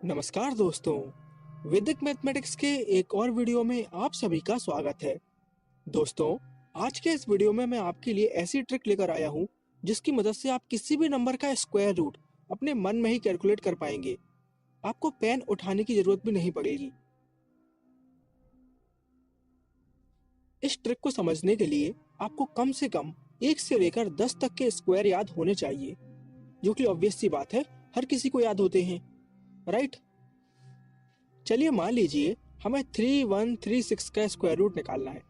नमस्कार दोस्तों, वैदिक मैथमेटिक्स के एक और वीडियो में आप सभी का स्वागत है। दोस्तों, आज के इस वीडियो में मैं आपके लिए ऐसी ट्रिक लेकर आया हूं जिसकी मदद से आप किसी भी नंबर का स्क्वायर रूट अपने मन में ही कैलकुलेट कर पाएंगे। आपको पेन उठाने की जरूरत भी नहीं पड़ेगी। इस ट्रिक को समझने के लिए आपको कम से कम 1 से लेकर 10 तक के स्क्वायर याद होने चाहिए, जो कि ऑब्वियस सी बात है, हर किसी को याद होते हैं, राइट? चलिए मान लीजिए हमें 3136 का स्क्वायर रूट निकालना है।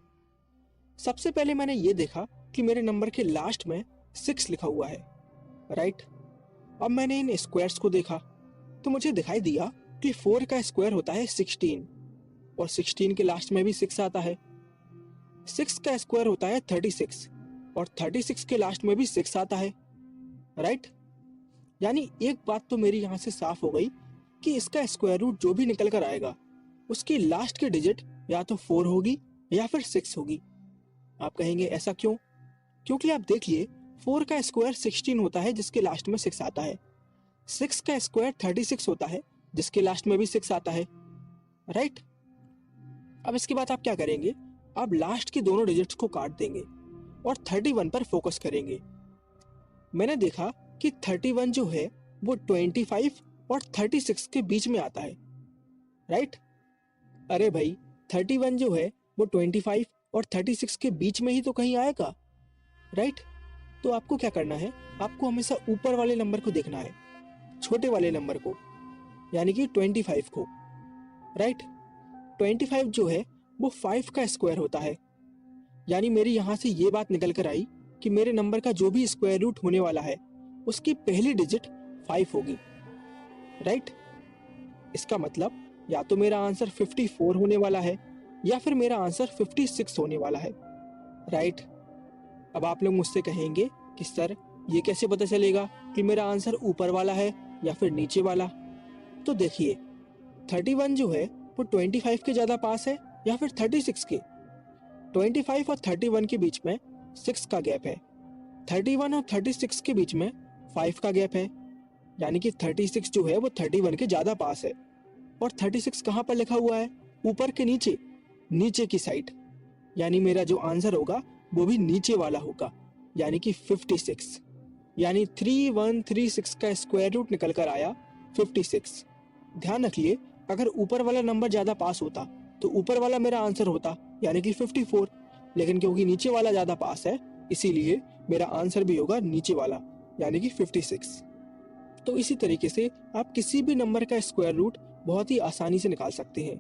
सबसे पहले मैंने ये देखा कि मेरे नंबर के लास्ट में 6 लिखा हुआ है, राइट? अब मैंने इन स्क्वायर्स को देखा तो मुझे दिखाई दिया कि 4 का स्क्वायर होता है 16 और 16 के लास्ट में भी 6 आता है। 6 का स्क्वायर होता है 36 और 36 के लास्ट में भी 6 आता है, राइट? यानी एक बात तो मेरी यहाँ से साफ हो गई कि इसका स्क्वायर रूट जो भी निकल कर आएगा उसकी लास्ट की डिजिट या तो 4 होगी या फिर 6 होगी। आप कहेंगे ऐसा क्यों? क्योंकि आप देखिए 4 का स्क्वायर 16 होता है जिसके लास्ट में 6 आता है, 6 का स्क्वायर 36 होता है जिसके लास्ट में भी 6 आता है, राइट? अब इसके बाद आप क्या करेंगे? आप लास्ट की दोनों डिजिट्स को काट देंगे और 31 पर फोकस करेंगे। मैंने देखा कि 31 जो है वो 25 और 36 के बीच में आता है, राइट? अरे भाई, 31 जो है वो 25 और 36 के बीच में ही तो कहीं आएगा, राइट? तो आपको क्या करना है? आपको हमेशा ऊपर वाले नंबर को देखना है, छोटे वाले नंबर को, यानी कि 25 को, राइट? 25 जो है वो 5 का स्क्वायर होता है। यानी मेरी यहाँ से ये बात निकल कर आई कि मेरे नंबर का जो भी स्क्वायर रूट होने वाला है उसकी पहली डिजिट 5 होगी, राइट? इसका मतलब या तो मेरा आंसर 54 होने वाला है या फिर मेरा आंसर 56 होने वाला है, राइट? अब आप लोग मुझसे कहेंगे कि सर ये कैसे पता चलेगा कि मेरा आंसर ऊपर वाला है या फिर नीचे वाला? तो देखिए 31 जो है वो 25 के ज्यादा पास है या फिर 36 के? 25 और 31 के बीच में 6 का गैप है, 31 और 36 के बीच में 5 का गैप है, यानी कि 36 जो है वो 31 के ज्यादा पास है। और 36 कहाँ पर लिखा हुआ है? ऊपर के नीचे, नीचे की साइड। यानी मेरा जो आंसर होगा वो भी नीचे वाला होगा, यानी कि 56। यानी 3136 का स्क्वायर रूट निकल कर आया 56। ध्यान रखिए, अगर ऊपर वाला नंबर ज्यादा पास होता तो ऊपर वाला मेरा आंसर होता, यानी कि 54। लेकिन क्योंकि नीचे वाला ज्यादा पास है इसीलिए मेरा आंसर भी होगा नीचे वाला, यानी कि 56। तो इसी तरीके से आप किसी भी नंबर का स्क्वायर रूट बहुत ही आसानी से निकाल सकते हैं।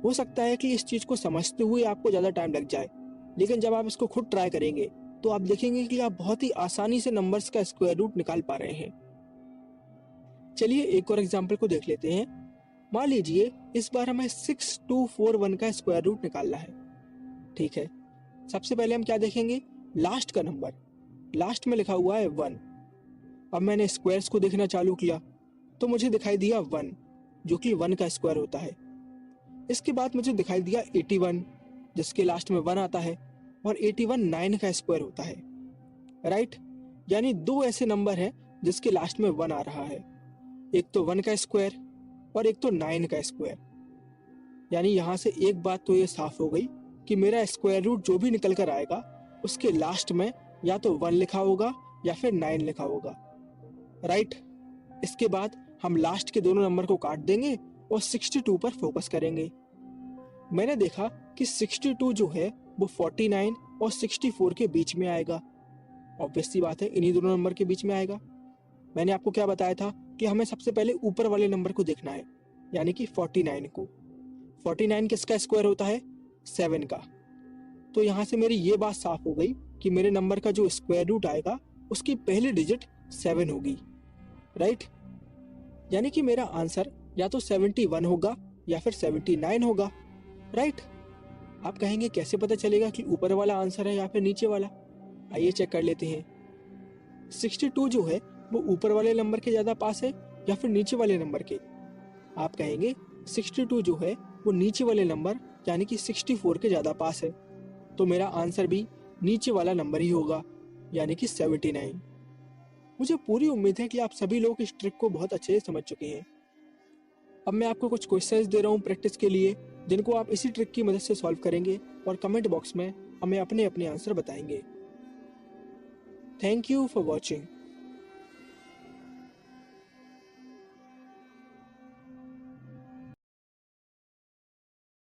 हो सकता है कि इस चीज को समझते हुए आपको ज्यादा टाइम लग जाए, लेकिन जब आप इसको खुद ट्राई करेंगे तो आप देखेंगे कि आप बहुत ही आसानी से नंबर्स का स्क्वायर रूट निकाल पा रहे हैं। चलिए एक और एग्जांपल को देख लेते हैं। मान लीजिए इस बार हमें 6241 का स्क्वायर रूट निकालना है, ठीक है? सबसे पहले हम क्या देखेंगे? लास्ट का नंबर। लास्ट में लिखा हुआ है 1। अब मैंने स्क्वायर्स को देखना चालू किया तो मुझे दिखाई दिया 1, जो कि 1 का स्क्वायर होता है। इसके बाद मुझे दिखाई दिया 81, जिसके लास्ट में 1 आता है, और 81 9 का स्क्वायर होता है, राइट? यानी दो ऐसे नंबर हैं जिसके लास्ट में 1 आ रहा है, एक तो 1 का स्क्वायर और एक तो 9 का स्क्वायर। यानी यहाँ से एक बात तो ये साफ हो गई कि मेरा स्क्वायर रूट जो भी निकल कर आएगा उसके लास्ट में या तो 1 लिखा होगा या फिर 9 लिखा होगा, राइट? इसके बाद हम लास्ट के दोनों नंबर को काट देंगे और 62 पर फोकस करेंगे। मैंने देखा कि 62 जो है वो 49 और 64 के बीच में आएगा। ऑब्वियस सी बात है, इन्हीं दोनों नंबर के बीच में आएगा। मैंने आपको क्या बताया था कि हमें सबसे पहले ऊपर वाले नंबर को देखना है, यानी कि 49 को। 49 किसका स्क्वायर होता है? 7 का। तो यहाँ से मेरी ये बात साफ हो गई कि मेरे नंबर का जो स्क्वायर रूट आएगा उसकी पहली डिजिट 7 होगी, राइट? यानी कि मेरा आंसर या तो 71 होगा या फिर 79 होगा, राइट? आप कहेंगे कैसे पता चलेगा कि ऊपर वाला आंसर है या फिर नीचे वाला? आइए चेक कर लेते हैं। 62 जो है वो ऊपर वाले नंबर के ज्यादा पास है या फिर नीचे वाले नंबर के? आप कहेंगे 62 जो है वो नीचे वाले नंबर यानी कि 64 के ज्यादा पास है, तो मेरा आंसर भी नीचे वाला नंबर ही होगा, यानी कि 79। मुझे पूरी उम्मीद है कि आप सभी लोग इस ट्रिक को बहुत अच्छे से समझ चुके हैं। अब मैं आपको कुछ क्वेश्चंस दे रहा हूँ प्रैक्टिस के लिए, जिनको आप इसी ट्रिक की मदद से सॉल्व करेंगे और कमेंट बॉक्स में हमें अपने अपने आंसर बताएंगे। Thank you for watching.